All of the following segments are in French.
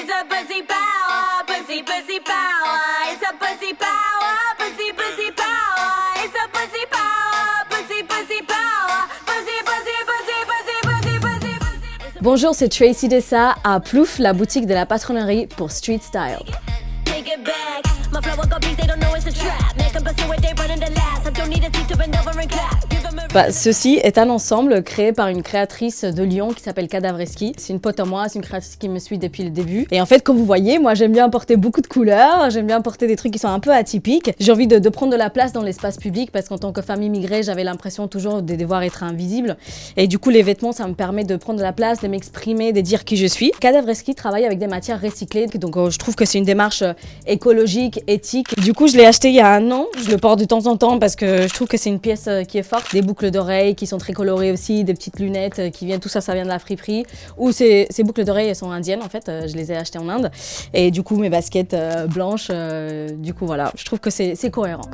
It's a pussy power, pussy, pussy power. It's a pussy power, pussy, pussy power. It's a pussy power, pussy, pussy power. Pussy, pussy, pussy, pussy, pussy, pussy, pussy. Bonjour, c'est Tracy Dessa à Plouf, la boutique de la patronnerie pour Street Style. Take it back. My flow got beats, they don't know it's a trap. Make them pursue it, they running the last. I don't need a seat to bend over and clap. Give them a Ceci est un ensemble créé par une créatrice de Lyon qui s'appelle Cadavreski. C'est une pote à moi, c'est une créatrice qui me suit depuis le début. Et en fait, comme vous voyez, moi j'aime bien porter beaucoup de couleurs, j'aime bien porter des trucs qui sont un peu atypiques. J'ai envie de prendre de la place dans l'espace public parce qu'en tant que femme immigrée, j'avais l'impression toujours de devoir être invisible. Et du coup, les vêtements, ça me permet de prendre de la place, de m'exprimer, de dire qui je suis. Cadavreski travaille avec des matières recyclées, donc je trouve que c'est une démarche écologique, éthique. Du coup, je l'ai acheté il y a un an. Je le porte de temps en temps parce que je trouve que c'est une pièce qui est forte. Des boucles d'oreilles qui sont très colorées aussi, des petites lunettes qui viennent, tout ça, ça vient de la friperie. Ou ces boucles d'oreilles, elles sont indiennes en fait. Je les ai achetées en Inde. Et du coup, mes baskets blanches, du coup, voilà. Je trouve que c'est cohérent.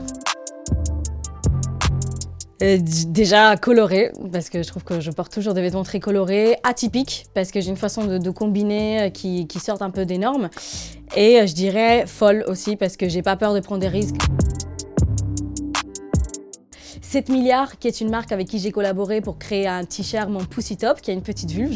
Déjà coloré, parce que je trouve que je porte toujours des vêtements très colorés, atypiques, parce que j'ai une façon de combiner qui sortent un peu des normes, et je dirais folle aussi, parce que j'ai pas peur de prendre des risques. 7 milliards, qui est une marque avec qui j'ai collaboré pour créer un t-shirt, mon Pussy Top, qui a une petite vulve.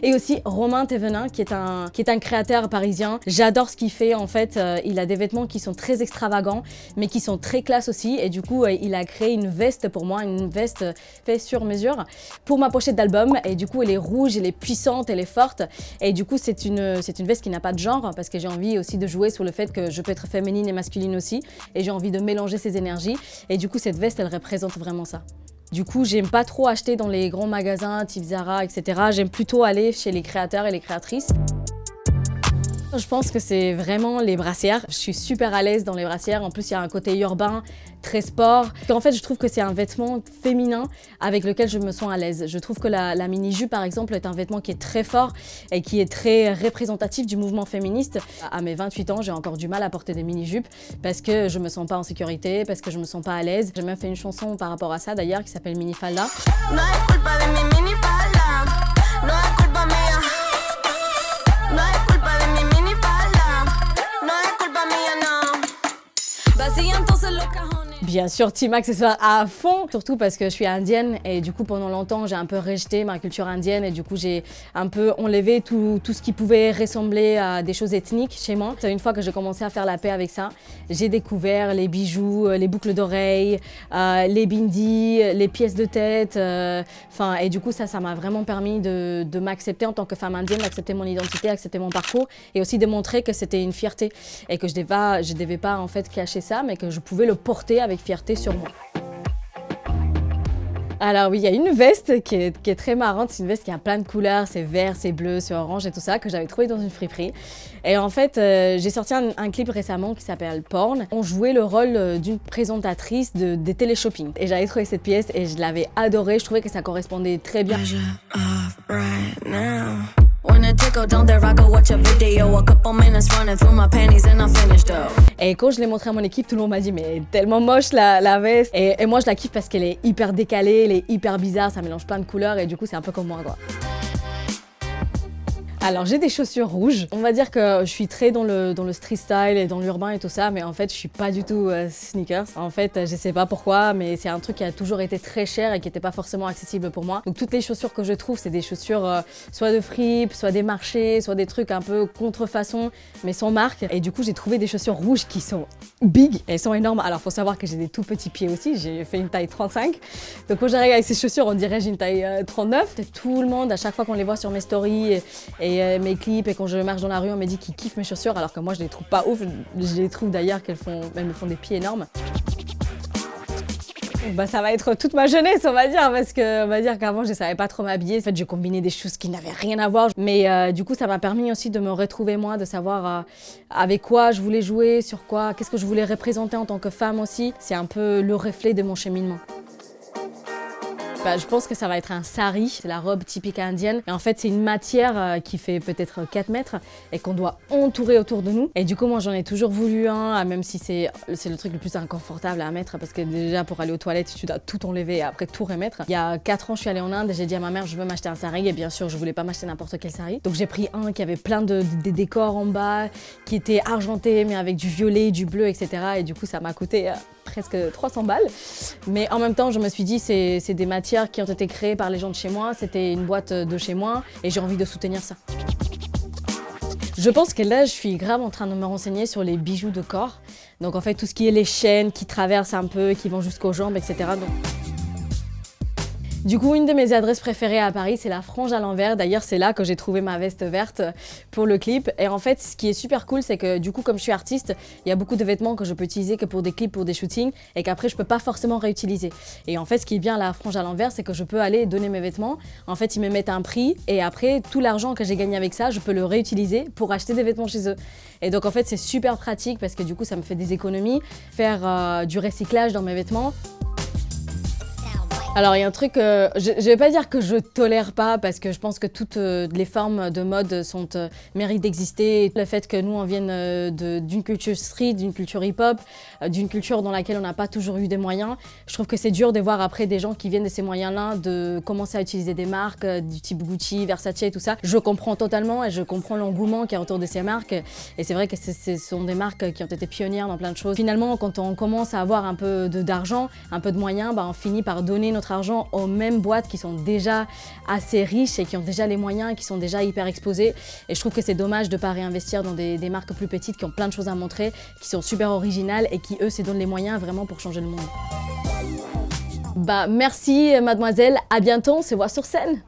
Et aussi Romain Thévenin, qui est un créateur parisien. J'adore ce qu'il fait, en fait. Il a des vêtements qui sont très extravagants, mais qui sont très classe aussi. Et du coup, il a créé une veste pour moi, une veste faite sur mesure pour ma pochette d'album. Et du coup, elle est rouge, elle est puissante, elle est forte. Et du coup, c'est une veste qui n'a pas de genre, parce que j'ai envie aussi de jouer sur le fait que je peux être féminine et masculine aussi. Et j'ai envie de mélanger ces énergies. Et du coup, cette veste, elle représente vraiment ça. Du coup, j'aime pas trop acheter dans les grands magasins type Zara, etc. J'aime plutôt aller chez les créateurs et les créatrices. Je pense que c'est vraiment les brassières. Je suis super à l'aise dans les brassières. En plus, il y a un côté urbain, très sport. En fait, je trouve que c'est un vêtement féminin avec lequel je me sens à l'aise. Je trouve que la mini-jupe, par exemple, est un vêtement qui est très fort et qui est très représentatif du mouvement féministe. À mes 28 ans, j'ai encore du mal à porter des mini-jupes parce que je me sens pas en sécurité, parce que je me sens pas à l'aise. J'ai même fait une chanson par rapport à ça, d'ailleurs, qui s'appelle Minifalda. No es culpa de mi minifalda. No es culpa mía. No es culpa de mi minifalda. No es culpa mía, no. Vacía entonces los cajones. Bien sûr, team accessoires à fond, surtout parce que je suis indienne et du coup pendant longtemps j'ai un peu rejeté ma culture indienne et du coup j'ai un peu enlevé tout ce qui pouvait ressembler à des choses ethniques chez moi. Une fois que j'ai commencé à faire la paix avec ça, j'ai découvert les bijoux, les boucles d'oreilles, les bindis, les pièces de tête, et du coup ça m'a vraiment permis de m'accepter en tant que femme indienne, d'accepter mon identité, d'accepter mon parcours et aussi de montrer que c'était une fierté et que je devais pas en fait cacher ça mais que je pouvais le porter avec fierté sur moi. Alors oui, il y a une veste qui est très marrante, c'est une veste qui a plein de couleurs, c'est vert, c'est bleu, c'est orange et tout ça, que j'avais trouvé dans une friperie. Et en fait, j'ai sorti un clip récemment qui s'appelle Porn. On jouait le rôle d'une présentatrice des téléshopping. Et j'avais trouvé cette pièce et je l'avais adorée, je trouvais que ça correspondait très bien. Et quand je l'ai montré à mon équipe, tout le monde m'a dit mais tellement moche la veste. Et moi je la kiffe parce qu'elle est hyper décalée, elle est hyper bizarre, ça mélange plein de couleurs et du coup c'est un peu comme moi quoi. Alors j'ai des chaussures rouges. On va dire que je suis très dans le street style et dans l'urbain et tout ça, mais en fait je suis pas du tout sneakers. En fait je sais pas pourquoi, mais c'est un truc qui a toujours été très cher et qui était pas forcément accessible pour moi. Donc toutes les chaussures que je trouve, c'est des chaussures soit de fripe, soit des marchés, soit des trucs un peu contrefaçon, mais sans marque. Et du coup j'ai trouvé des chaussures rouges qui sont big, elles sont énormes. Alors faut savoir que j'ai des tout petits pieds aussi, j'ai fait une taille 35. Donc quand j'arrive avec ces chaussures, on dirait j'ai une taille 39. Tout le monde, à chaque fois qu'on les voit sur mes stories et mes clips et quand je marche dans la rue on me dit qu'ils kiffent mes chaussures alors que moi je les trouve pas ouf, je les trouve d'ailleurs qu'elles me font des pieds énormes. Ça va être toute ma jeunesse on va dire parce que on va dire qu'avant je savais pas trop m'habiller. En fait je combinais des choses qui n'avaient rien à voir mais du coup ça m'a permis aussi de me retrouver moi, de savoir avec quoi je voulais jouer, sur quoi, qu'est-ce que je voulais représenter en tant que femme aussi. C'est un peu le reflet de mon cheminement. Je pense que ça va être un sari, c'est la robe typique indienne. Et en fait, c'est une matière qui fait peut-être 4 mètres et qu'on doit entourer autour de nous. Et du coup, moi, j'en ai toujours voulu un, même si c'est le truc le plus inconfortable à mettre parce que déjà, pour aller aux toilettes, tu dois tout enlever et après tout remettre. Il y a 4 ans, je suis allée en Inde et j'ai dit à ma mère, je veux m'acheter un sari. Et bien sûr, je voulais pas m'acheter n'importe quel sari. Donc, j'ai pris un qui avait plein de décors en bas, qui était argenté, mais avec du violet, du bleu, etc. Et du coup, ça m'a coûté presque 300 balles. Mais en même temps, je me suis dit, c'est des matières qui ont été créées par les gens de chez moi, c'était une boîte de chez moi et j'ai envie de soutenir ça. Je pense que là, je suis grave en train de me renseigner sur les bijoux de corps. Donc en fait, tout ce qui est les chaînes qui traversent un peu, qui vont jusqu'aux jambes, etc. Du coup, une de mes adresses préférées à Paris, c'est la Frange à l'envers. D'ailleurs, c'est là que j'ai trouvé ma veste verte pour le clip. Et en fait, ce qui est super cool, c'est que du coup, comme je suis artiste, il y a beaucoup de vêtements que je peux utiliser que pour des clips, pour des shootings, et qu'après, je peux pas forcément réutiliser. Et en fait, ce qui est bien à la Frange à l'envers, c'est que je peux aller donner mes vêtements. En fait, ils me mettent un prix, et après, tout l'argent que j'ai gagné avec ça, je peux le réutiliser pour acheter des vêtements chez eux. Et donc, en fait, c'est super pratique parce que du coup, ça me fait des économies, faire du recyclage dans mes vêtements. Alors il y a un truc, je vais pas dire que je tolère pas parce que je pense que toutes les formes de mode méritent d'exister. Le fait que nous on vienne d'une culture street, d'une culture hip-hop, d'une culture dans laquelle on n'a pas toujours eu des moyens, je trouve que c'est dur de voir après des gens qui viennent de ces moyens-là de commencer à utiliser des marques du type Gucci, Versace et tout ça. Je comprends totalement et je comprends l'engouement qu'il y a autour de ces marques et c'est vrai que ce sont des marques qui ont été pionnières dans plein de choses. Finalement, quand on commence à avoir un peu d'argent, un peu de moyens, on finit par donner notre argent aux mêmes boîtes qui sont déjà assez riches et qui ont déjà les moyens, qui sont déjà hyper exposées. Et je trouve que c'est dommage de ne pas réinvestir dans des marques plus petites qui ont plein de choses à montrer, qui sont super originales et qui, eux, se donnent les moyens vraiment pour changer le monde. Merci, mademoiselle. À bientôt, on se voit sur scène.